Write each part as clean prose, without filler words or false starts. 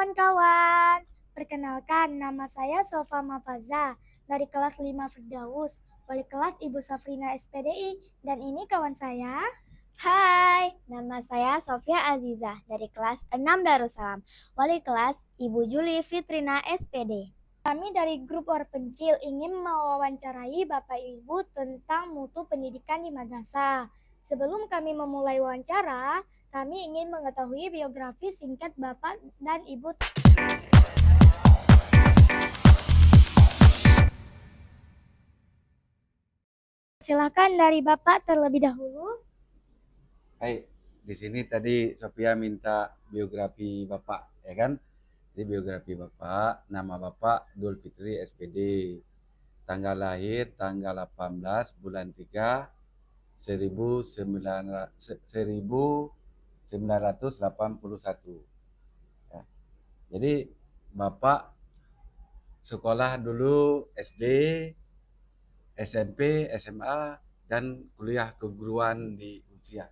kawan-kawan, perkenalkan nama saya Sofa Mafaza dari kelas 5 Firdaus, wali kelas Ibu Safrina SPDI, dan ini kawan saya. Hai, nama saya Sofia Azizah dari kelas 6 Darussalam, wali kelas Ibu Juli Fitrina SPD. Kami dari grup Orpencil ingin mewawancarai Bapak Ibu tentang mutu pendidikan di madrasah. Sebelum kami memulai wawancara, kami ingin mengetahui biografi singkat Bapak dan Ibu. Silakan dari Bapak terlebih dahulu. Hai, di sini tadi Sophia minta biografi Bapak, ya kan? Jadi biografi Bapak, nama Bapak Dul Fitri SPD, tanggal lahir tanggal 18 bulan 3 1981. Ya. Jadi Bapak sekolah dulu SD, SMP, SMA, dan kuliah keguruan di Unsiyah.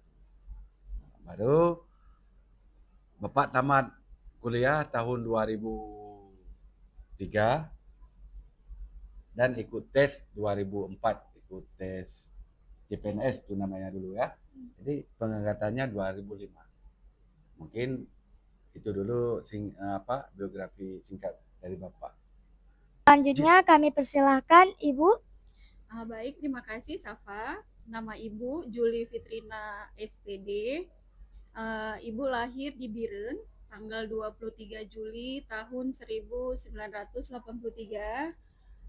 Baru Bapak tamat kuliah tahun 2003 dan ikut tes 2004, ikut tes CPNS itu namanya dulu ya. Jadi pengangkatannya 2005. Mungkin itu dulu biografi singkat dari Bapak. Selanjutnya kami persilahkan Ibu. Baik, terima kasih Safa. Nama Ibu Juli Fitrina SPD. Ibu lahir di Biren tanggal 23 Juli tahun 1983.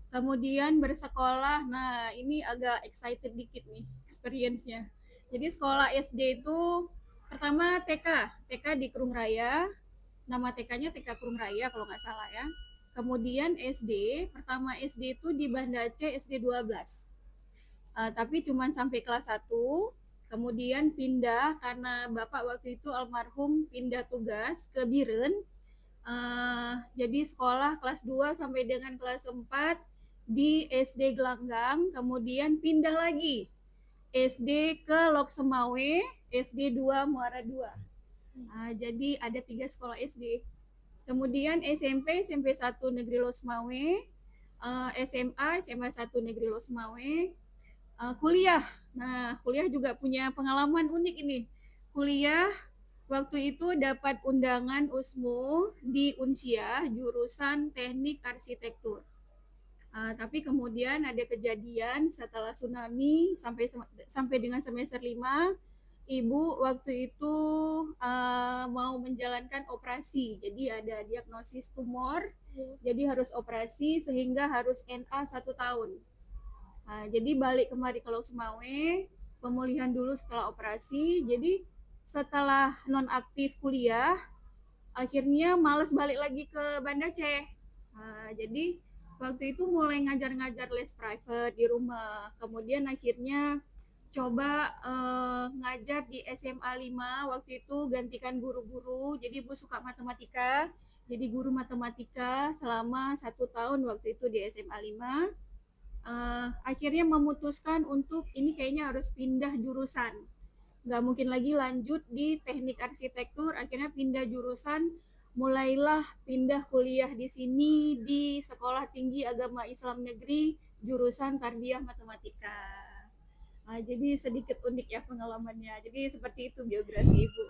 Kemudian bersekolah, nah ini agak excited dikit nih experience-nya. Jadi sekolah SD itu pertama TK di Kerung Raya, nama TK-nya TK Kerung Raya kalau nggak salah ya. Kemudian SD, pertama SD itu di Banda Aceh SD 12. Tapi cuma sampai kelas 1, kemudian pindah karena Bapak waktu itu almarhum pindah tugas ke Biren. Jadi sekolah kelas 2 sampai dengan kelas 4 di SD Gelanggang, kemudian pindah lagi SD ke Lok Semawe, SD 2 Muara 2. Jadi ada 3 sekolah SD. Kemudian SMP 1 Negeri Losmawe, SMA 1 Negeri Losmawe, kuliah. Nah, kuliah juga punya pengalaman unik ini. Kuliah waktu itu dapat undangan USMU di Unsia, jurusan Teknik Arsitektur. Tapi kemudian ada kejadian setelah tsunami sampai dengan semester 5, Ibu waktu itu mau menjalankan operasi. Jadi ada diagnosis tumor, jadi harus operasi sehingga harus NA 1 tahun. Jadi balik kemari ke Losmawe, pemulihan dulu setelah operasi. Jadi setelah nonaktif kuliah, akhirnya males balik lagi ke Banda Aceh. Jadi waktu itu mulai ngajar-ngajar les private di rumah. Kemudian akhirnya coba ngajar di SMA 5. Waktu itu gantikan guru-guru. Jadi Ibu suka matematika. Jadi guru matematika selama 1 tahun waktu itu di SMA 5. Akhirnya memutuskan untuk ini kayaknya harus pindah jurusan, nggak mungkin lagi lanjut di teknik arsitektur. Akhirnya pindah jurusan, mulailah pindah kuliah di sini di Sekolah Tinggi Agama Islam Negeri jurusan Tarbiyah Matematika. Jadi sedikit unik ya pengalamannya. Jadi seperti itu biografi Ibu.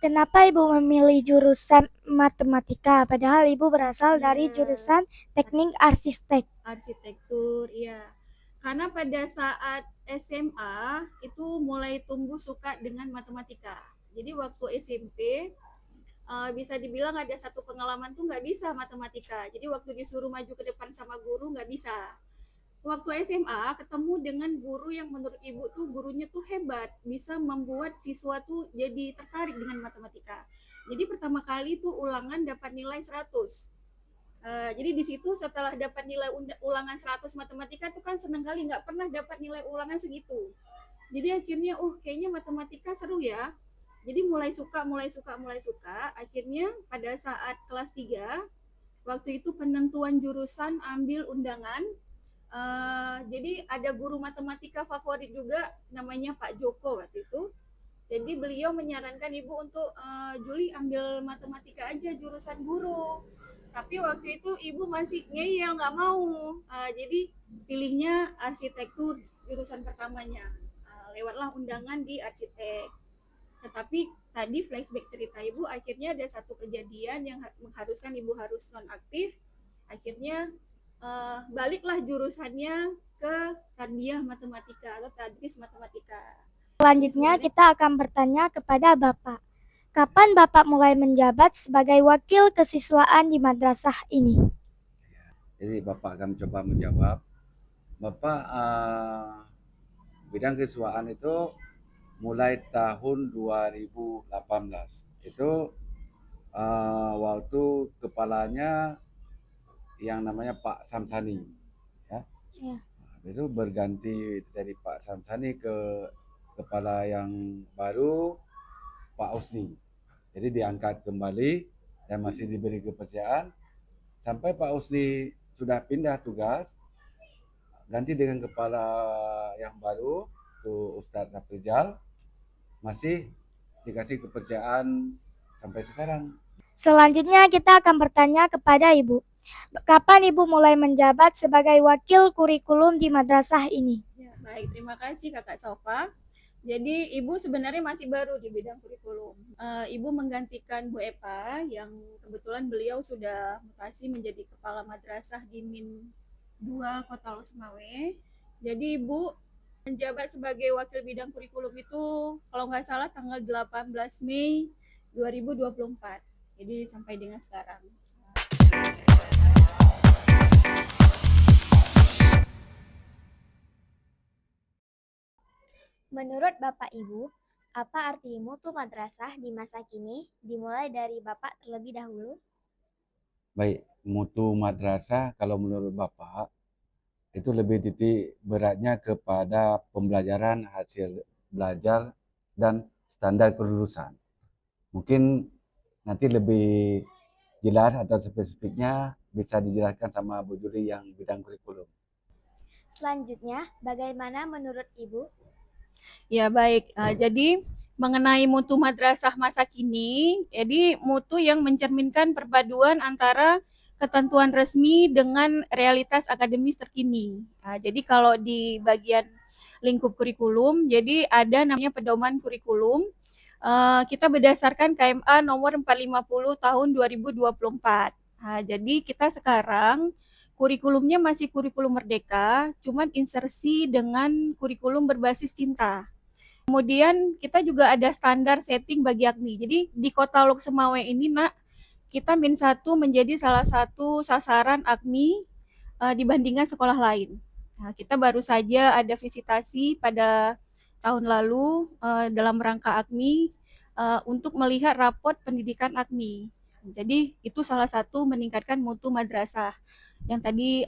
Kenapa Ibu memilih jurusan matematika padahal Ibu berasal dari jurusan teknik arsitektur, iya. Karena pada saat SMA itu mulai tumbuh suka dengan matematika. Jadi waktu SMP bisa dibilang ada satu pengalaman tuh nggak bisa matematika. Jadi waktu disuruh maju ke depan sama guru nggak bisa. Waktu SMA ketemu dengan guru yang menurut Ibu tuh gurunya tuh hebat, bisa membuat siswa tuh jadi tertarik dengan matematika. Jadi pertama kali tuh ulangan dapat nilai 100. Jadi di situ setelah dapat nilai ulangan 100 matematika tuh kan seneng kali, nggak pernah dapat nilai ulangan segitu. Jadi akhirnya kayaknya matematika seru ya. Jadi mulai suka. Akhirnya pada saat kelas 3, waktu itu penentuan jurusan ambil undangan. Jadi ada guru matematika favorit juga namanya Pak Joko waktu itu. Jadi beliau menyarankan ibu untuk Juli ambil matematika aja jurusan guru. Tapi waktu itu ibu masih ngeyel nggak mau. Jadi pilihnya arsitektur jurusan pertamanya. Lewatlah undangan di arsitek. Tetapi tadi flashback cerita ibu, akhirnya ada satu kejadian yang mengharuskan ibu harus nonaktif. Akhirnya baliklah jurusannya ke tarbiyah matematika atau tadris matematika. Selanjutnya kita akan bertanya kepada Bapak. Kapan Bapak mulai menjabat sebagai wakil kesiswaan di madrasah ini? Jadi Bapak akan coba menjawab. Bapak bidang kesiswaan itu mulai tahun 2018. Itu waktu kepalanya yang namanya Pak Samsani. Ya. Ya. Itu berganti dari Pak Samsani ke kepala yang baru, Pak Usni. Jadi diangkat kembali dan masih diberi kepercayaan sampai Pak Usni sudah pindah tugas, ganti dengan kepala yang baru, itu Ustadz Saprijal, masih dikasih kepercayaan sampai sekarang. Selanjutnya kita akan bertanya kepada Ibu. Kapan Ibu mulai menjabat sebagai wakil kurikulum di madrasah ini? Ya, baik, terima kasih Kakak Sofa. Jadi Ibu sebenarnya masih baru di bidang kurikulum. Ibu menggantikan Bu Epa yang kebetulan beliau sudah mutasi menjadi kepala madrasah di Min 2 Kota Losmawe. Jadi Ibu menjabat sebagai wakil bidang kurikulum itu kalau nggak salah tanggal 18 Mei 2024. Jadi sampai dengan sekarang. Menurut Bapak Ibu, apa arti mutu madrasah di masa kini? Dimulai dari Bapak terlebih dahulu. Baik, mutu madrasah kalau menurut Bapak itu lebih titik beratnya kepada pembelajaran, hasil belajar, dan standar kelulusan. Mungkin nanti lebih jelas atau spesifiknya bisa dijelaskan sama Bu Juli yang bidang kurikulum. Selanjutnya, bagaimana menurut Ibu? Ya baik, jadi mengenai mutu madrasah masa kini, jadi mutu yang mencerminkan perpaduan antara ketentuan resmi dengan realitas akademis terkini. Jadi kalau di bagian lingkup kurikulum, jadi ada namanya pedoman kurikulum. Kita berdasarkan KMA nomor 450 tahun 2024. Jadi kita sekarang kurikulumnya masih kurikulum merdeka, cuman insersi dengan kurikulum berbasis cinta. Kemudian kita juga ada standar setting bagi AKMI. Jadi di Kota Loksemawe ini, Nak, kita Min 1 menjadi salah satu sasaran AKMI dibandingkan sekolah lain. Nah, kita baru saja ada visitasi pada tahun lalu dalam rangka AKMI untuk melihat raport pendidikan AKMI. Jadi itu salah satu meningkatkan mutu madrasah yang tadi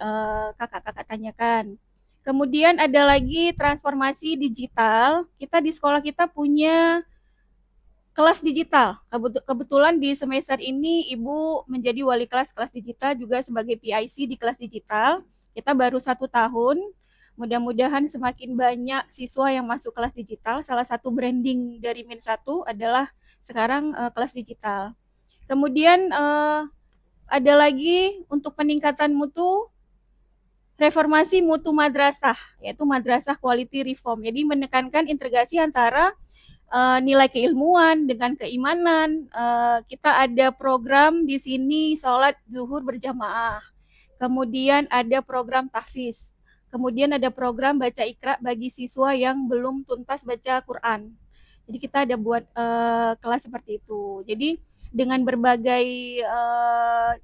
kakak-kakak tanyakan. Kemudian ada lagi transformasi digital. Kita di sekolah kita punya kelas digital. Kebetulan di semester ini Ibu menjadi wali kelas digital juga sebagai PIC di kelas digital. Kita baru 1 tahun. Mudah-mudahan semakin banyak siswa yang masuk kelas digital. Salah satu branding dari Min 1 adalah sekarang kelas digital. Kemudian ada lagi untuk peningkatan mutu, reformasi mutu madrasah, yaitu madrasah quality reform. Jadi menekankan integrasi antara nilai keilmuan dengan keimanan. Kita ada program di sini sholat zuhur berjamaah. Kemudian ada program tahfiz. Kemudian ada program baca Iqra bagi siswa yang belum tuntas baca Quran. Jadi kita ada buat kelas seperti itu. Jadi dengan berbagai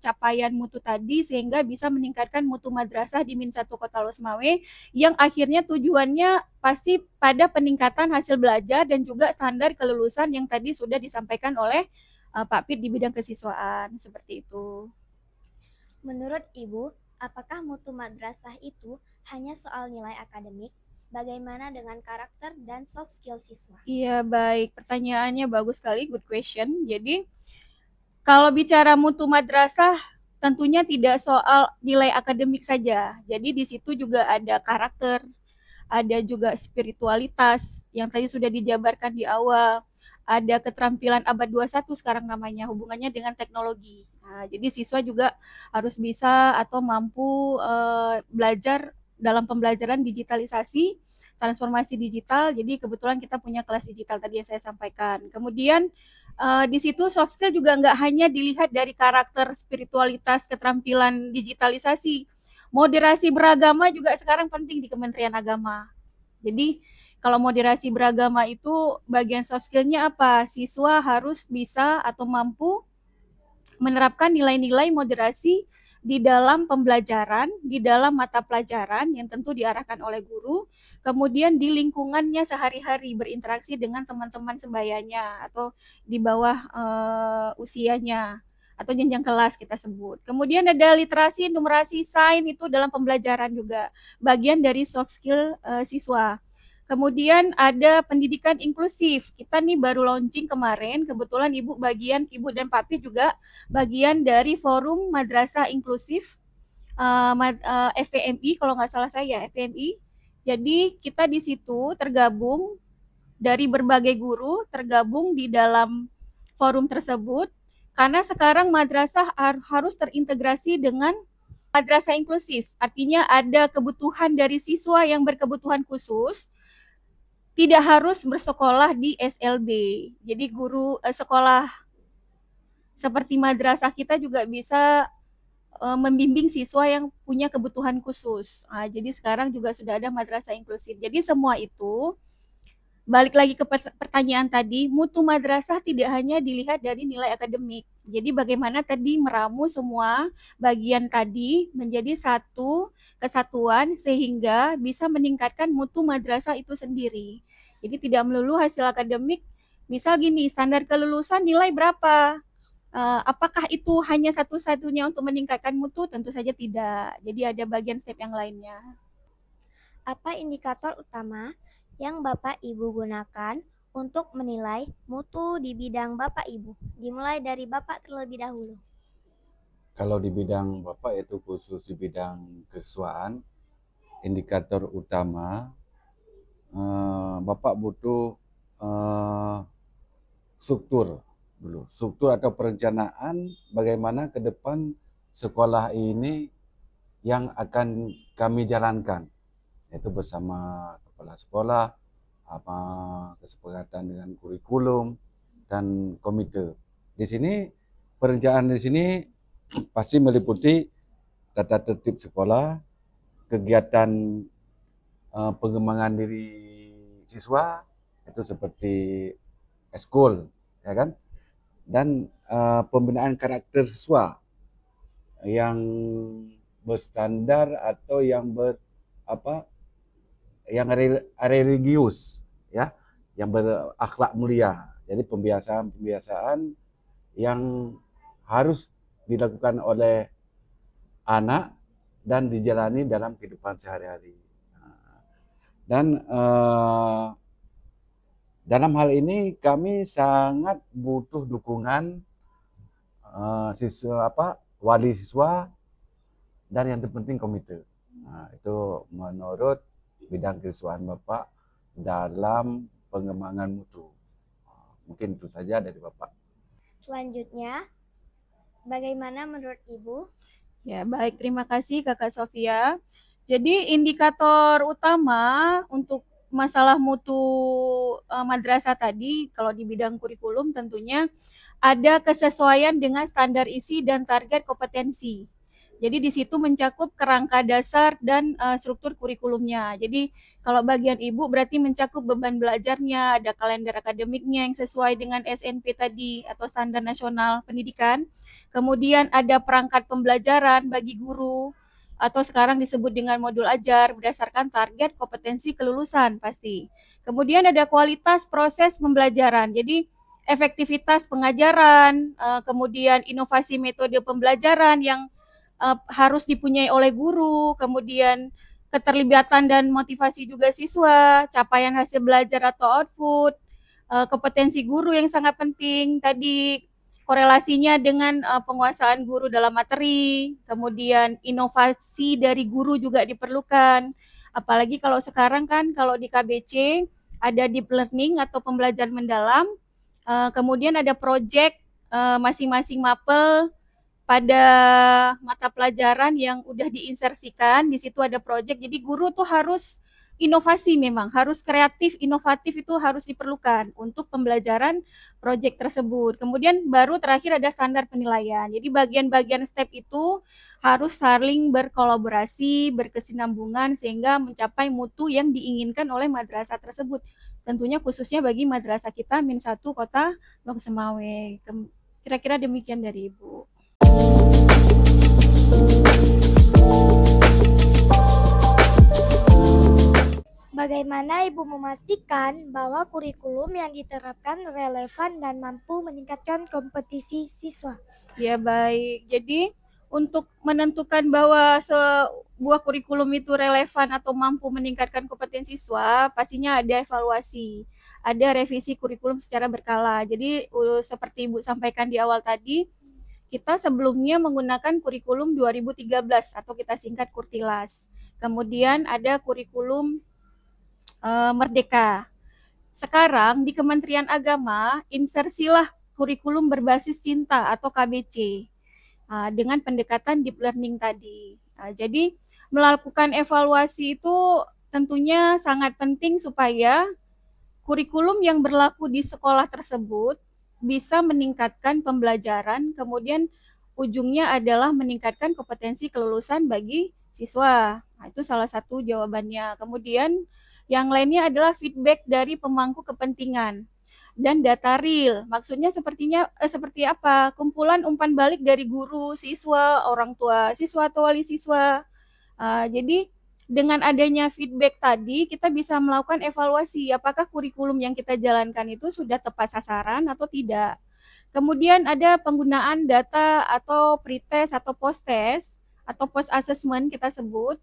capaian mutu tadi sehingga bisa meningkatkan mutu madrasah di Min 1 Kota Losmawe yang akhirnya tujuannya pasti pada peningkatan hasil belajar dan juga standar kelulusan yang tadi sudah disampaikan oleh Pak Pit di bidang kesiswaan, seperti itu. Menurut Ibu, apakah mutu madrasah itu hanya soal nilai akademik? Bagaimana dengan karakter dan soft skill siswa? Iya, baik. Pertanyaannya bagus sekali, good question. Jadi, kalau bicara mutu madrasah, tentunya tidak soal nilai akademik saja. Jadi di situ juga ada karakter, ada juga spiritualitas yang tadi sudah dijabarkan di awal. ada keterampilan abad 21 sekarang namanya, hubungannya dengan teknologi. Nah, jadi siswa juga harus bisa atau mampu belajar dalam pembelajaran digitalisasi, transformasi digital. Jadi kebetulan kita punya kelas digital tadi yang saya sampaikan. Kemudian di situ soft skill juga nggak hanya dilihat dari karakter, spiritualitas, keterampilan digitalisasi. Moderasi beragama juga sekarang penting di Kementerian Agama. Jadi kalau moderasi beragama itu bagian soft skill-nya apa? Siswa harus bisa atau mampu menerapkan nilai-nilai moderasi di dalam pembelajaran, di dalam mata pelajaran yang tentu diarahkan oleh guru, kemudian di lingkungannya sehari-hari berinteraksi dengan teman-teman sebayanya atau di bawah usianya atau jenjang kelas kita sebut. Kemudian ada literasi, numerasi, sains itu dalam pembelajaran juga bagian dari soft skill siswa. Kemudian ada pendidikan inklusif. Kita nih baru launching kemarin, kebetulan Ibu dan Papi juga bagian dari forum madrasah inklusif FPMI kalau nggak salah saya FPMI. Jadi kita di situ tergabung dari berbagai guru tergabung di dalam forum tersebut karena sekarang madrasah harus terintegrasi dengan madrasah inklusif. Artinya ada kebutuhan dari siswa yang berkebutuhan khusus tidak harus bersekolah di SLB. Jadi guru sekolah seperti madrasah kita juga bisa membimbing siswa yang punya kebutuhan khusus. Nah, jadi sekarang juga sudah ada madrasah inklusif. Jadi semua itu balik lagi ke pertanyaan tadi, mutu madrasah tidak hanya dilihat dari nilai akademik. Jadi bagaimana tadi meramu semua bagian tadi menjadi satu kesatuan sehingga bisa meningkatkan mutu madrasah itu sendiri. Jadi tidak melulu hasil akademik, misal gini, standar kelulusan nilai berapa? Apakah itu hanya satu-satunya untuk meningkatkan mutu? Tentu saja tidak. Jadi ada bagian step yang lainnya. Apa indikator utama yang Bapak Ibu gunakan untuk menilai mutu di bidang Bapak Ibu? Dimulai dari Bapak terlebih dahulu. Kalau di bidang Bapak itu khusus di bidang kesiswaan, indikator utama Bapak butuh struktur dulu. Struktur atau perencanaan bagaimana ke depan sekolah ini yang akan kami jalankan. Yaitu bersama kepala sekolah, kesepakatan dengan kurikulum dan komite. Di sini perencanaan di sini pasti meliputi tata tertib sekolah, kegiatan pengembangan diri siswa itu seperti eskul, ya kan? Dan pembinaan karakter siswa yang berstandar atau yang yang religius, ya, yang berakhlak mulia. Jadi pembiasaan yang harus dilakukan oleh anak dan dijalani dalam kehidupan sehari-hari. Dan dalam hal ini kami sangat butuh dukungan wali siswa dan yang terpenting komite. Nah, itu menurut bidang kesiswaan Bapak dalam pengembangan mutu. Mungkin itu saja dari Bapak. Selanjutnya, bagaimana menurut Ibu? Ya, baik. Terima kasih Kakak Sofia. Jadi indikator utama untuk masalah mutu madrasah tadi, kalau di bidang kurikulum tentunya ada kesesuaian dengan standar isi dan target kompetensi. Jadi di situ mencakup kerangka dasar dan struktur kurikulumnya. Jadi kalau bagian Ibu berarti mencakup beban belajarnya, ada kalender akademiknya yang sesuai dengan SNP tadi atau standar nasional pendidikan. Kemudian ada perangkat pembelajaran bagi guru atau sekarang disebut dengan modul ajar berdasarkan target kompetensi kelulusan pasti. Kemudian ada kualitas proses pembelajaran. Jadi efektivitas pengajaran, kemudian inovasi metode pembelajaran yang harus dipunyai oleh guru, kemudian keterlibatan dan motivasi juga siswa, capaian hasil belajar atau output, kompetensi guru yang sangat penting tadi, korelasinya dengan penguasaan guru dalam materi, kemudian inovasi dari guru juga diperlukan. Apalagi kalau sekarang kan kalau di KBC ada deep learning atau pembelajaran mendalam, Kemudian ada proyek masing-masing mapel pada mata pelajaran yang udah diinsersikan, di situ ada proyek. Jadi guru tuh harus inovasi memang, harus kreatif, inovatif itu harus diperlukan untuk pembelajaran proyek tersebut. Kemudian baru terakhir ada standar penilaian. Jadi bagian-bagian step itu harus saling berkolaborasi, berkesinambungan sehingga mencapai mutu yang diinginkan oleh madrasah tersebut. Tentunya khususnya bagi madrasah kita Min 1 Kota Lok Semawe. Kira-kira demikian dari Ibu. Bagaimana Ibu memastikan bahwa kurikulum yang diterapkan relevan dan mampu meningkatkan kompetisi siswa? Ya baik, jadi untuk menentukan bahwa sebuah kurikulum itu relevan atau mampu meningkatkan kompetensi siswa, pastinya ada evaluasi, ada revisi kurikulum secara berkala. Jadi seperti Ibu sampaikan di awal tadi, kita sebelumnya menggunakan kurikulum 2013 atau kita singkat Kurtilas. Kemudian ada kurikulum Merdeka. Sekarang di Kementerian Agama insersilah kurikulum berbasis cinta atau KBC dengan pendekatan deep learning tadi. Jadi melakukan evaluasi itu tentunya sangat penting supaya kurikulum yang berlaku di sekolah tersebut bisa meningkatkan pembelajaran, kemudian ujungnya adalah meningkatkan kompetensi kelulusan bagi siswa. Nah, itu salah satu jawabannya. Kemudian yang lainnya adalah feedback dari pemangku kepentingan dan data real. Maksudnya seperti apa? Kumpulan umpan balik dari guru, siswa, orang tua siswa atau wali siswa. Jadi dengan adanya feedback tadi, kita bisa melakukan evaluasi apakah kurikulum yang kita jalankan itu sudah tepat sasaran atau tidak. Kemudian ada penggunaan data atau pretest atau post-test atau post-assessment kita sebut.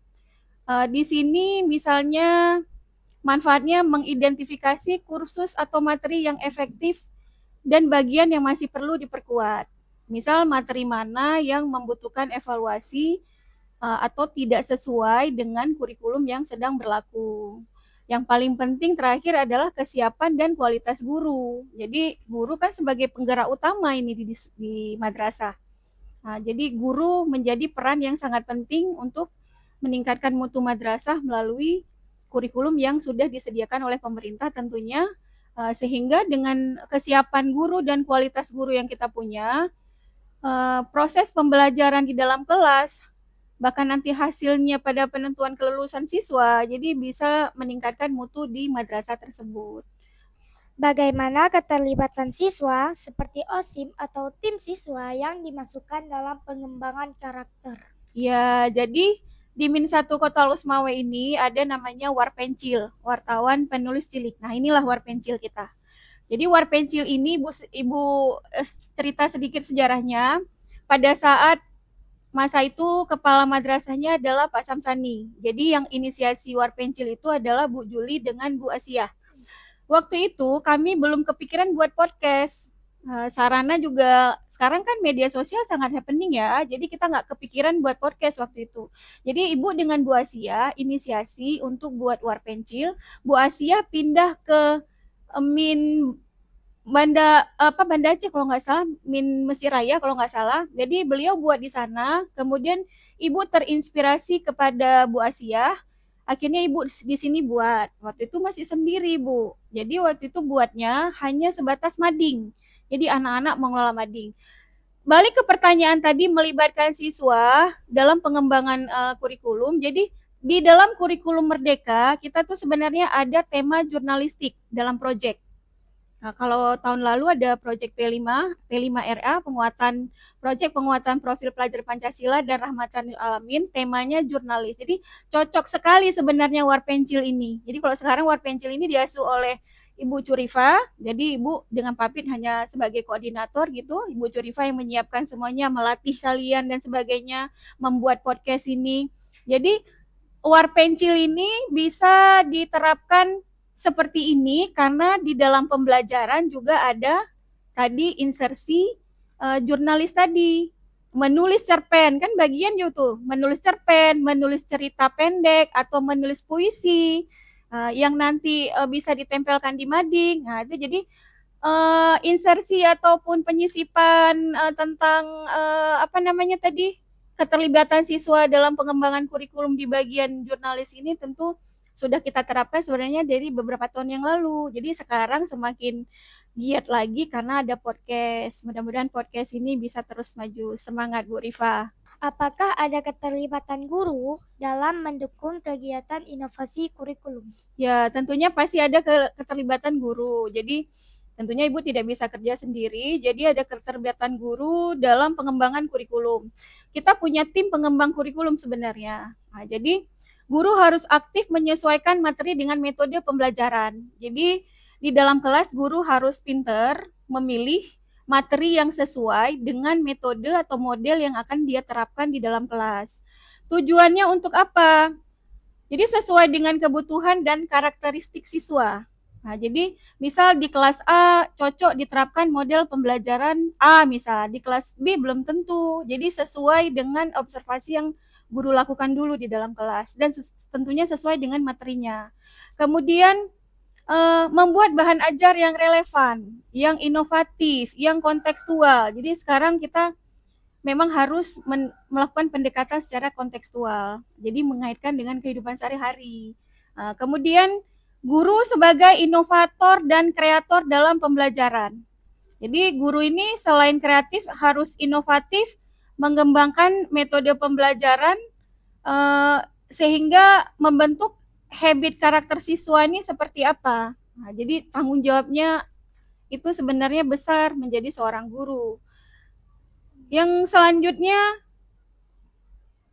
Di sini misalnya manfaatnya mengidentifikasi kursus atau materi yang efektif dan bagian yang masih perlu diperkuat. Misal materi mana yang membutuhkan evaluasi atau tidak sesuai dengan kurikulum yang sedang berlaku. Yang paling penting terakhir adalah kesiapan dan kualitas guru. Jadi guru kan sebagai penggerak utama ini di madrasah. Nah, jadi guru menjadi peran yang sangat penting untuk meningkatkan mutu madrasah melalui kurikulum yang sudah disediakan oleh pemerintah tentunya, sehingga dengan kesiapan guru dan kualitas guru yang kita punya, proses pembelajaran di dalam kelas bahkan nanti hasilnya pada penentuan kelulusan siswa, jadi bisa meningkatkan mutu di madrasah tersebut. Bagaimana keterlibatan siswa seperti OSIM atau tim siswa yang dimasukkan dalam pengembangan karakter? Ya, jadi di Min 1 Kota Lusmawe ini ada namanya Warpencil, wartawan penulis cilik. Nah, inilah Warpencil kita. Jadi Warpencil ini Ibu cerita sedikit sejarahnya. Pada saat masa itu kepala madrasahnya adalah Pak Samsani. Jadi yang inisiasi Warpencil itu adalah Bu Juli dengan Bu Asia. Waktu itu kami belum kepikiran buat podcast. Sarana juga sekarang kan media sosial sangat happening ya, jadi kita nggak kepikiran buat podcast waktu itu. Jadi Ibu dengan Bu Asia inisiasi untuk buat Warpencil. Bu Asia pindah ke Min Banda Aceh kalau nggak salah, Min Mesir Raya kalau nggak salah. Jadi beliau buat di sana, kemudian Ibu terinspirasi kepada Bu Asia. Akhirnya Ibu di sini buat. Waktu itu masih sendiri, Bu. Jadi waktu itu buatnya hanya sebatas mading. Jadi anak-anak mengelola mading. Balik ke pertanyaan tadi melibatkan siswa dalam pengembangan kurikulum. Jadi di dalam kurikulum Merdeka kita tuh sebenarnya ada tema jurnalistik dalam proyek. Nah, kalau tahun lalu ada proyek P5RA, proyek penguatan profil pelajar Pancasila dan Rahmatan lil Alamin, temanya jurnalis. Jadi cocok sekali sebenarnya Warpencil ini. Jadi kalau sekarang Warpencil ini diasuh oleh Ibu Curifa, jadi Ibu dengan Papit hanya sebagai koordinator gitu, Ibu Curifa yang menyiapkan semuanya, melatih kalian dan sebagainya, membuat podcast ini. Jadi Warpencil ini bisa diterapkan seperti ini karena di dalam pembelajaran juga ada tadi insersi jurnalis tadi, menulis cerpen kan bagian itu, menulis cerpen, menulis cerita pendek atau menulis puisi yang nanti bisa ditempelkan di mading. Nah itu jadi insersi ataupun penyisipan tentang keterlibatan siswa dalam pengembangan kurikulum di bagian jurnalis ini tentu sudah kita terapkan sebenarnya dari beberapa tahun yang lalu. Jadi sekarang semakin giat lagi karena ada podcast. Mudah-mudahan podcast ini bisa terus maju. Semangat Bu Rifa. Apakah ada keterlibatan guru dalam mendukung kegiatan inovasi kurikulum? Ya, tentunya pasti ada keterlibatan guru. Jadi tentunya Ibu tidak bisa kerja sendiri, jadi ada keterlibatan guru dalam pengembangan kurikulum. Kita punya tim pengembang kurikulum sebenarnya. Nah, jadi guru harus aktif menyesuaikan materi dengan metode pembelajaran. Jadi di dalam kelas guru harus pinter memilih materi yang sesuai dengan metode atau model yang akan dia terapkan di dalam kelas. Tujuannya untuk apa? Jadi sesuai dengan kebutuhan dan karakteristik siswa. Nah, jadi misal di kelas A cocok diterapkan model pembelajaran A misal, di kelas B belum tentu. Jadi sesuai dengan observasi yang guru lakukan dulu di dalam kelas dan tentunya sesuai dengan materinya. Kemudian membuat bahan ajar yang relevan, yang inovatif, yang kontekstual. Jadi sekarang kita memang harus melakukan pendekatan secara kontekstual. Jadi mengaitkan dengan kehidupan sehari-hari. Kemudian guru sebagai inovator dan kreator dalam pembelajaran. Jadi guru ini selain kreatif harus inovatif, mengembangkan metode pembelajaran sehingga membentuk habit karakter siswa ini seperti apa. Nah, jadi tanggung jawabnya itu sebenarnya besar menjadi seorang guru. Yang selanjutnya,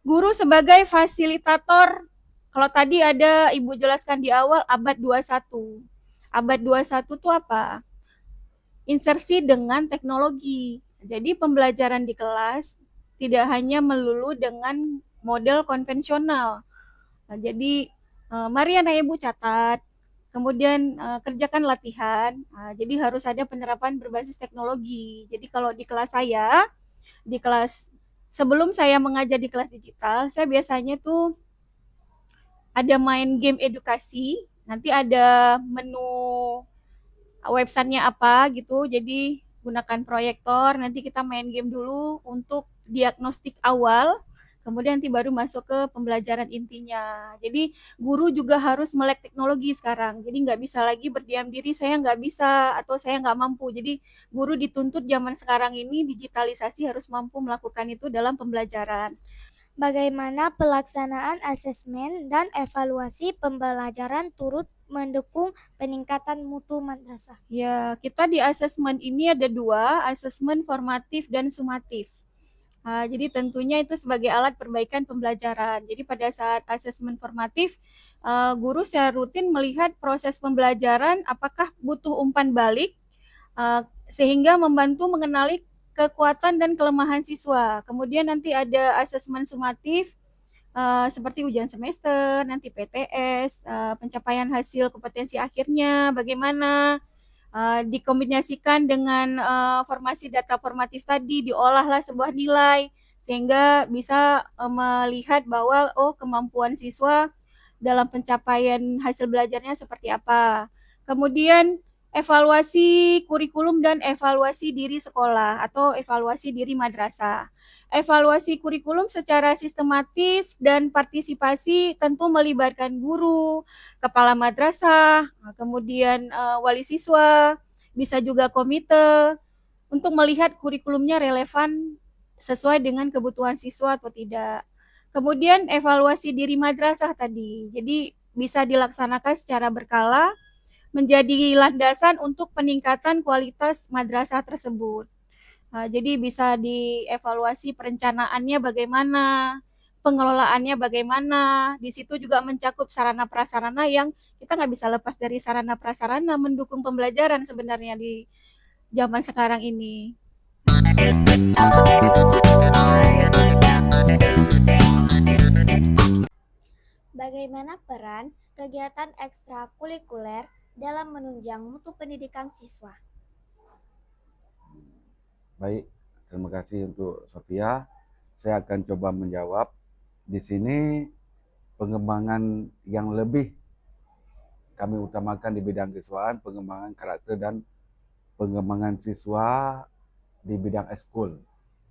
guru sebagai fasilitator. Kalau tadi ada Ibu jelaskan di awal abad 21. Abad 21 itu apa? Insersi dengan teknologi. Jadi pembelajaran di kelas tidak hanya melulu dengan model konvensional. Nah, jadi mari anak Ibu catat, kemudian kerjakan latihan. Nah, jadi harus ada penerapan berbasis teknologi. Jadi kalau di kelas saya, di kelas sebelum saya mengajar di kelas digital, saya biasanya tuh ada main game edukasi, nanti ada menu websitenya apa gitu, jadi gunakan proyektor, nanti kita main game dulu untuk diagnostik awal, kemudian nanti baru masuk ke pembelajaran intinya. Jadi guru juga harus melek teknologi sekarang, jadi nggak bisa lagi berdiam diri, saya nggak bisa atau saya nggak mampu. Jadi guru dituntut zaman sekarang ini digitalisasi harus mampu melakukan itu dalam pembelajaran. Bagaimana pelaksanaan asesmen dan evaluasi pembelajaran turut mendukung peningkatan mutu madrasah? Ya, kita di asesmen ini ada dua, asesmen formatif dan sumatif. Jadi tentunya itu sebagai alat perbaikan pembelajaran. Jadi pada saat asesmen formatif, guru secara rutin melihat proses pembelajaran apakah butuh umpan balik, sehingga membantu mengenali kekuatan dan kelemahan siswa. Kemudian nanti ada asesmen sumatif, seperti ujian semester, nanti PTS, pencapaian hasil kompetensi akhirnya bagaimana, dikombinasikan dengan formasi data formatif tadi, diolahlah sebuah nilai sehingga bisa melihat bahwa kemampuan siswa dalam pencapaian hasil belajarnya seperti apa. Kemudian evaluasi kurikulum dan evaluasi diri sekolah atau evaluasi diri madrasah. Evaluasi kurikulum secara sistematis dan partisipasi tentu melibatkan guru, kepala madrasah, kemudian wali siswa, bisa juga komite untuk melihat kurikulumnya relevan sesuai dengan kebutuhan siswa atau tidak. Kemudian evaluasi diri madrasah tadi. Jadi bisa dilaksanakan secara berkala menjadi landasan untuk peningkatan kualitas madrasah tersebut. Jadi bisa dievaluasi perencanaannya bagaimana, pengelolaannya bagaimana. Di situ juga mencakup sarana prasarana yang kita nggak bisa lepas dari sarana prasarana mendukung pembelajaran sebenarnya di zaman sekarang ini. Bagaimana peran kegiatan ekstrakurikuler dalam menunjang mutu pendidikan siswa? Baik, terima kasih untuk Sophia. Saya akan coba menjawab. Di sini pengembangan yang lebih kami utamakan di bidang kesiswaan, pengembangan karakter dan pengembangan siswa di bidang ekskul,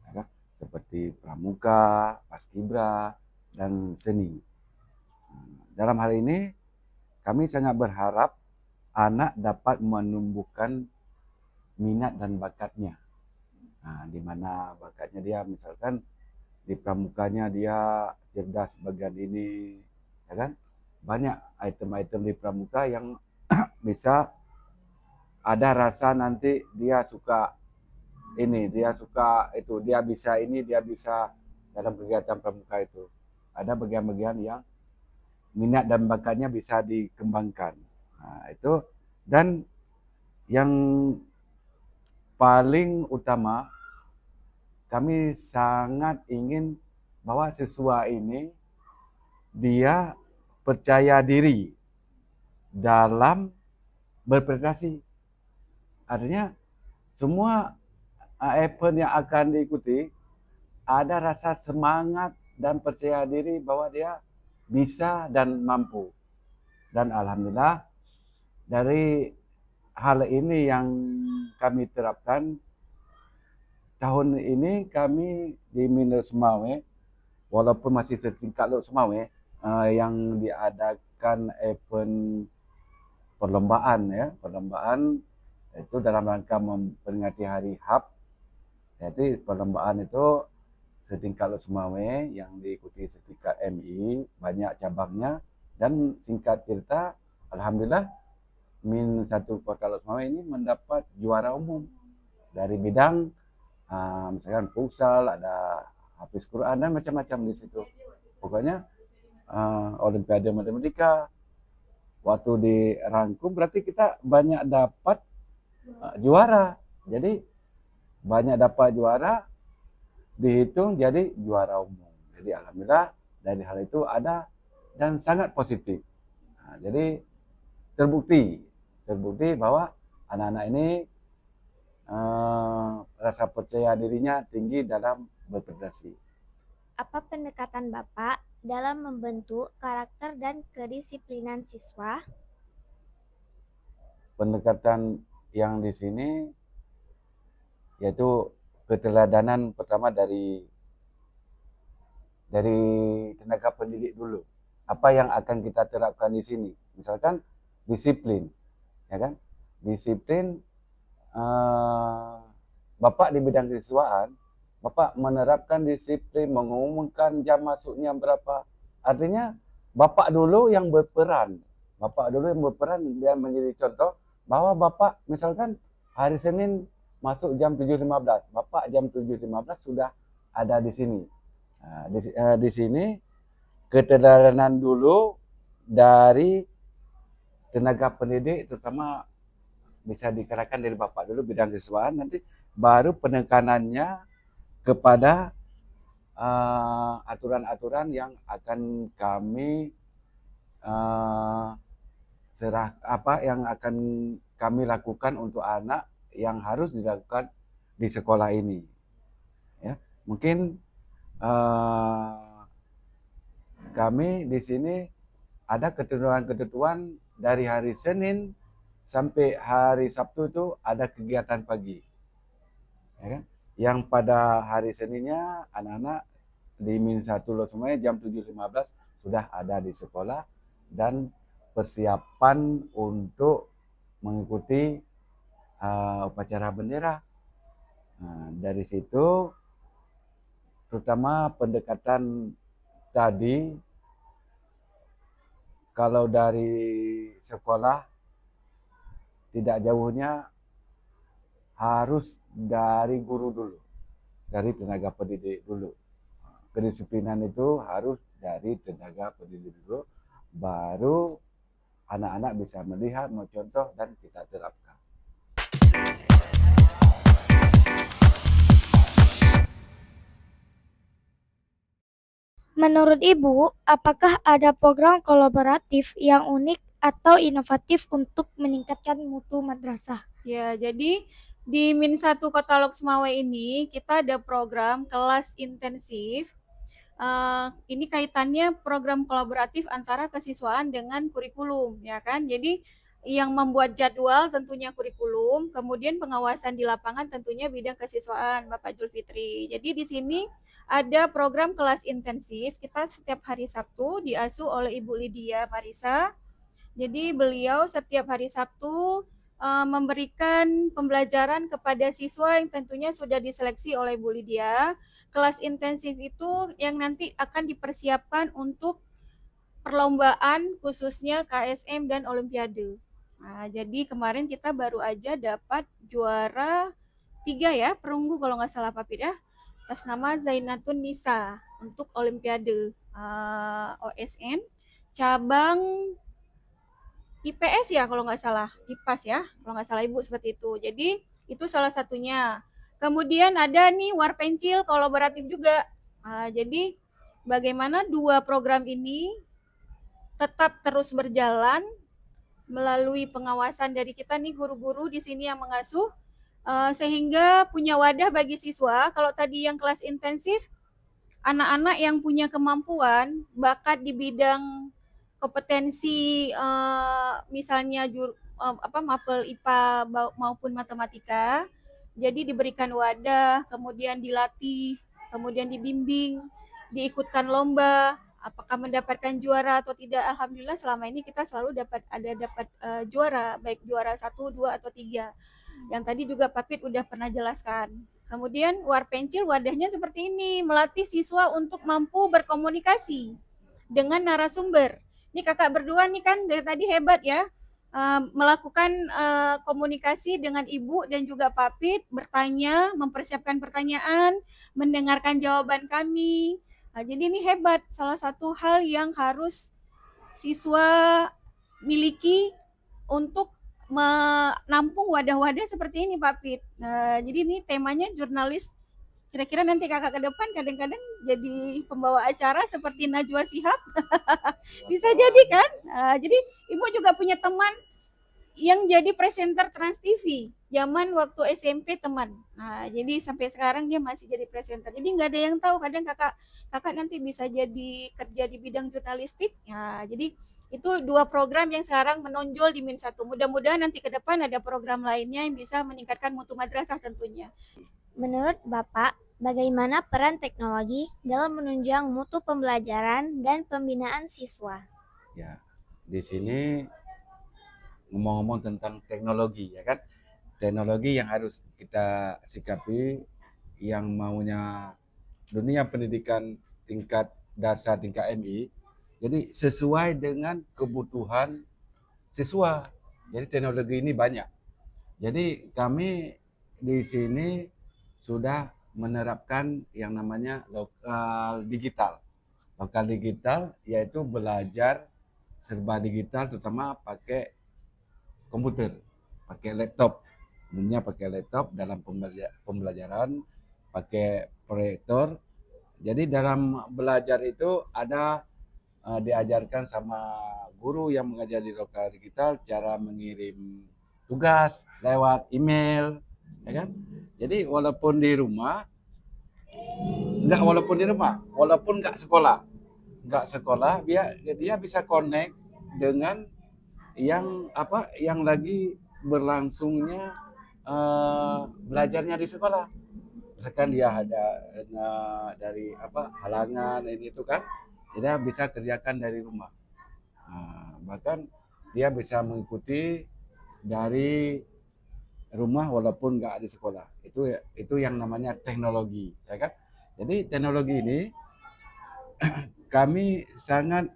ya kan? Seperti pramuka, paskibra, dan seni. Dalam hal ini, kami sangat berharap anak dapat menumbuhkan minat dan bakatnya. Nah, di mana bakatnya dia misalkan di pramukanya dia cerdas bagian ini, ya kan? Banyak item-item di pramuka yang bisa ada rasa nanti dia suka ini, dia suka itu, dia bisa ini, dia bisa dalam kegiatan pramuka itu. Ada bagian-bagian yang minat dan bakatnya bisa dikembangkan. Nah, itu dan yang paling utama kami sangat ingin bahwa siswa ini dia percaya diri dalam berprestasi. Artinya semua event yang akan diikuti ada rasa semangat dan percaya diri bahwa dia bisa dan mampu. Dan alhamdulillah dari hal ini yang kami terapkan tahun ini kami di Mineral Semawe, walaupun masih setingkat Lok Semawe, yang diadakan event perlombaan ya, perlombaan itu dalam rangka memperingati Hari HAP. Jadi perlombaan itu setingkat Lok Semawe yang diikuti setingkat MI, banyak cabangnya, dan singkat cerita, alhamdulillah Min 1 Kota Lok Semawe ini mendapat juara umum dari bidang misalkan futsal, ada Hafiz Quran dan macam-macam di situ. Pokoknya Olimpiade Matematika waktu dirangkum berarti kita banyak dapat juara. Jadi banyak dapat juara dihitung jadi juara umum. Jadi alhamdulillah dari hal itu ada dan sangat positif. Nah, jadi terbukti bahwa anak-anak ini rasa percaya dirinya tinggi dalam berprestasi. Apa pendekatan Bapak dalam membentuk karakter dan kedisiplinan siswa? Pendekatan yang di sini yaitu keteladanan pertama dari tenaga pendidik dulu. Apa yang akan kita terapkan di sini? Misalkan disiplin, ya kan? Disiplin Bapak di bidang kesiswaan, Bapak menerapkan disiplin, mengumumkan jam masuknya berapa. Artinya Bapak dulu yang berperan. Bapak dulu yang berperan dan menjadi contoh bahwa Bapak misalkan hari Senin masuk jam 7.15. Bapak jam 7.15 sudah ada di sini. Nah, di sini keteladanan dulu dari tenaga pendidik, terutama bisa dikerahkan dari Bapak dulu bidang kesiswaan, nanti baru penekanannya kepada aturan-aturan yang akan kami yang akan kami lakukan untuk anak yang harus dilakukan di sekolah ini. Ya, mungkin kami di sini ada ketentuan-ketentuan dari hari Senin sampai hari Sabtu itu ada kegiatan pagi. Ya kan? Yang pada hari Seninnya anak-anak di Min 1 Lok Semawe jam 7.15 sudah ada di sekolah dan persiapan untuk mengikuti upacara bendera. Nah, dari situ terutama pendekatan tadi kalau dari sekolah tidak jauhnya harus dari guru dulu, dari tenaga pendidik dulu. Kedisiplinan itu harus dari tenaga pendidik dulu, baru anak-anak bisa melihat, mencontoh, dan kita terapkan. Menurut Ibu, apakah ada program kolaboratif yang unik atau inovatif untuk meningkatkan mutu madrasah? Ya, jadi di Min 1 Kota Lok Semawe ini kita ada program kelas intensif. Ini kaitannya program kolaboratif antara kesiswaan dengan kurikulum, ya kan? Jadi yang membuat jadwal tentunya kurikulum, kemudian pengawasan di lapangan tentunya bidang kesiswaan Bapak Julfitri. Jadi di sini ada program kelas intensif, kita setiap hari Sabtu diasuh oleh Ibu Lydia Marisa. Jadi beliau setiap hari Sabtu memberikan pembelajaran kepada siswa yang tentunya sudah diseleksi oleh Bu Lydia. Kelas intensif itu yang nanti akan dipersiapkan untuk perlombaan khususnya KSM dan Olimpiade. Nah, jadi kemarin kita baru aja dapat juara 3 ya, perunggu kalau nggak salah Pak Pit ya, atas nama Zainatun Nisa untuk Olimpiade OSN cabang IPS ya kalau nggak salah, IPAS ya, kalau nggak salah Ibu seperti itu. Jadi itu salah satunya. Kemudian ada nih Warpencil kolaboratif juga. Jadi bagaimana dua program ini tetap terus berjalan melalui pengawasan dari kita nih guru-guru di sini yang mengasuh sehingga punya wadah bagi siswa. Kalau tadi yang kelas intensif, anak-anak yang punya kemampuan, bakat di bidang kompetensi misalnya mapel IPA maupun matematika, jadi diberikan wadah, kemudian dilatih, kemudian dibimbing, diikutkan lomba, apakah mendapatkan juara atau tidak. Alhamdulillah selama ini kita selalu dapat juara, baik juara 1, 2 atau 3. Yang tadi juga Pak Pit udah pernah jelaskan. Kemudian Warpencil wadahnya seperti ini, melatih siswa untuk mampu berkomunikasi dengan narasumber. Ini kakak berdua nih kan dari tadi hebat ya, melakukan komunikasi dengan Ibu dan juga Pak Pit, bertanya, mempersiapkan pertanyaan, mendengarkan jawaban kami. Nah, jadi ini hebat, salah satu hal yang harus siswa miliki untuk menampung wadah-wadah seperti ini Pak Pit. Jadi ini temanya jurnalis. Kira-kira nanti kakak ke depan kadang-kadang jadi pembawa acara seperti Najwa Shihab. Bisa jadi kan? Jadi Ibu juga punya teman yang jadi presenter Trans TV zaman waktu SMP teman. Nah, jadi sampai sekarang dia masih jadi presenter. Jadi nggak ada yang tahu. Kadang kakak nanti bisa jadi kerja di bidang jurnalistik. Ya, jadi itu dua program yang sekarang menonjol di Min 1. Mudah-mudahan nanti ke depan ada program lainnya yang bisa meningkatkan mutu madrasah tentunya. Menurut Bapak, bagaimana peran teknologi dalam menunjang mutu pembelajaran dan pembinaan siswa? Ya, di sini ngomong-ngomong tentang teknologi, ya kan? Teknologi yang harus kita sikapi, yang maunya dunia pendidikan tingkat dasar, tingkat MI, jadi sesuai dengan kebutuhan siswa. Jadi teknologi ini banyak. Jadi kami di sini sudah menerapkan yang namanya lokal digital. Lokal digital yaitu belajar serba digital, terutama pakai komputer, pakai laptop. Umumnya pakai laptop dalam pembelajaran, pakai proyektor. Jadi dalam belajar itu ada diajarkan sama guru yang mengajar di lokal digital cara mengirim tugas lewat email, ya kan? Jadi walaupun di rumah, walaupun nggak sekolah, dia bisa connect dengan yang lagi berlangsungnya belajarnya di sekolah. Misalkan dia ada dari halangan ini itu kan, dia bisa kerjakan dari rumah. Bahkan dia bisa mengikuti dari rumah walaupun nggak di sekolah. Itu yang namanya teknologi, ya kan? Jadi teknologi ini kami sangat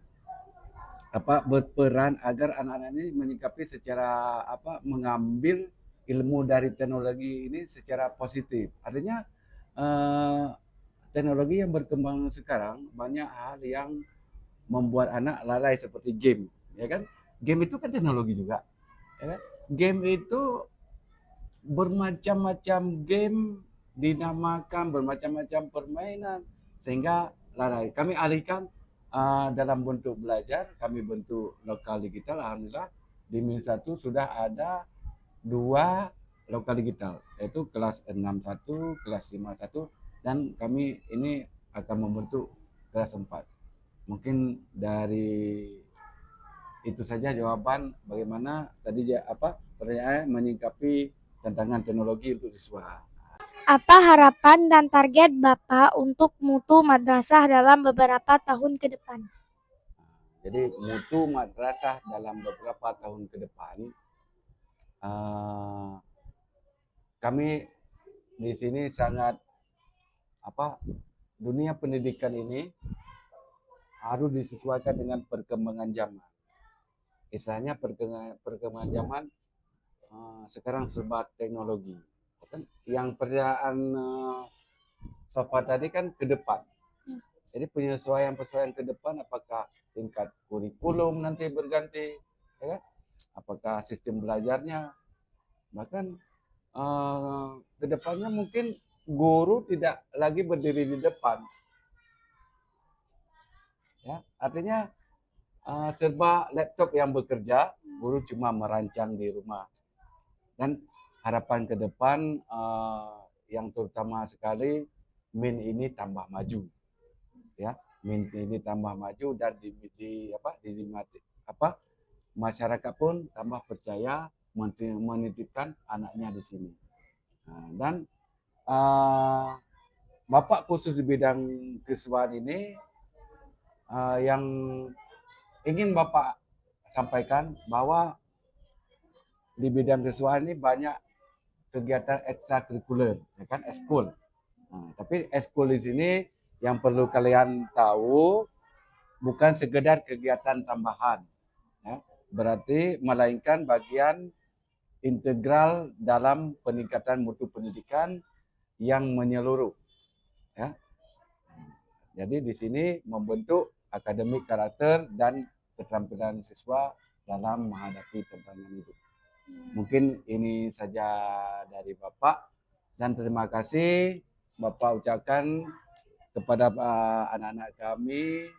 berperan agar anak-anak ini menyikapi secara mengambil ilmu dari teknologi ini secara positif. Artinya teknologi yang berkembang sekarang banyak hal yang membuat anak lalai seperti game, ya kan? Game itu kan teknologi juga, ya kan? Game itu bermacam-macam game dinamakan bermacam-macam permainan sehingga lalai. Kami alihkan dalam bentuk belajar, kami bentuk lokal digital. Alhamdulillah di Min 1 sudah ada 2 lokal digital, yaitu kelas 61, kelas 51, dan kami ini akan membentuk kelas 4. Mungkin dari Itu saja jawaban bagaimana tadi pertanyaan menyikapi tantangan teknologi untuk siswa. Apa harapan dan target Bapak untuk mutu madrasah dalam beberapa tahun ke depan? Jadi mutu madrasah dalam beberapa tahun ke depan, kami di sini sangat dunia pendidikan ini harus disesuaikan dengan perkembangan zaman. Istilahnya perkembangan zaman sekarang serba teknologi. Yang pertanyaan Sofa tadi kan ke depan. Jadi penyesuaian ke depan, apakah tingkat kurikulum nanti berganti, ya kan? Apakah sistem belajarnya, bahkan ke depannya mungkin guru tidak lagi berdiri di depan, ya artinya serba laptop yang bekerja, guru cuma merancang di rumah. Dan harapan ke depan yang terutama sekali, MIN ini tambah maju, ya MIN ini tambah maju dan masyarakat pun tambah percaya menitipkan anaknya di sini. Dan Bapak khusus di bidang kesiswaan ini yang ingin Bapak sampaikan bahwa di bidang kesiswaan ini banyak kegiatan ekstrakurikuler, ya kan, eskul. Tapi eskul di sini yang perlu kalian tahu bukan sekedar kegiatan tambahan, ya. Berarti melainkan bagian integral dalam peningkatan mutu pendidikan yang menyeluruh, ya. Jadi di sini membentuk akademik karakter dan keterampilan siswa dalam menghadapi tantangan hidup. Mungkin ini saja dari Bapak, dan terima kasih Bapak ucapkan kepada anak-anak kami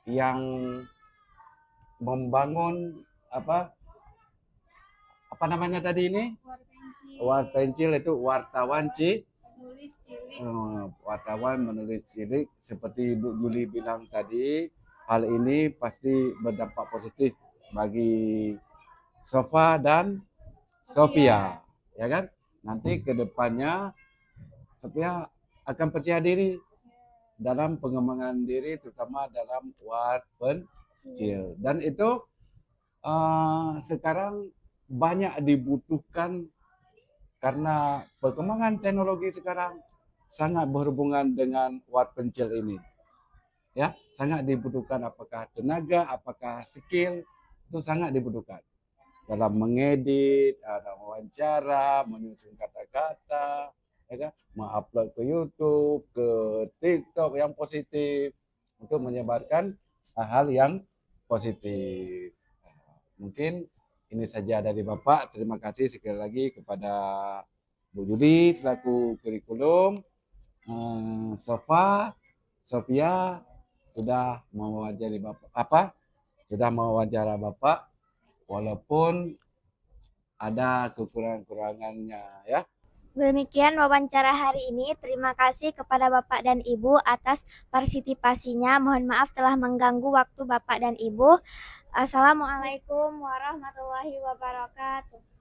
yang membangun apa namanya tadi ini? Warpencil itu wartawan Nulis cilik. Wartawan menulis cilik, seperti Ibu Juli bilang tadi, hal ini pasti berdampak positif bagi Sofa dan Sophia, ya kan? Nanti ke depannya Sophia akan percaya diri dalam pengembangan diri, terutama dalam warpencil. Dan itu sekarang banyak dibutuhkan karena perkembangan teknologi sekarang sangat berhubungan dengan warpencil ini, ya, sangat dibutuhkan. Apakah tenaga, apakah skill, itu sangat dibutuhkan dalam mengedit, dalam wawancara, menyusun kata-kata, ya kan, mengupload ke YouTube, ke TikTok yang positif untuk menyebarkan hal-hal yang positif. Mungkin ini saja dari Bapak. Terima kasih sekali lagi kepada Bu Juli selaku kurikulum, Sophia sudah mewawancara Bapak, walaupun ada kekurangannya, ya. Demikian wawancara hari ini. Terima kasih kepada Bapak dan Ibu atas partisipasinya. Mohon maaf telah mengganggu waktu Bapak dan Ibu. Assalamualaikum warahmatullahi wabarakatuh.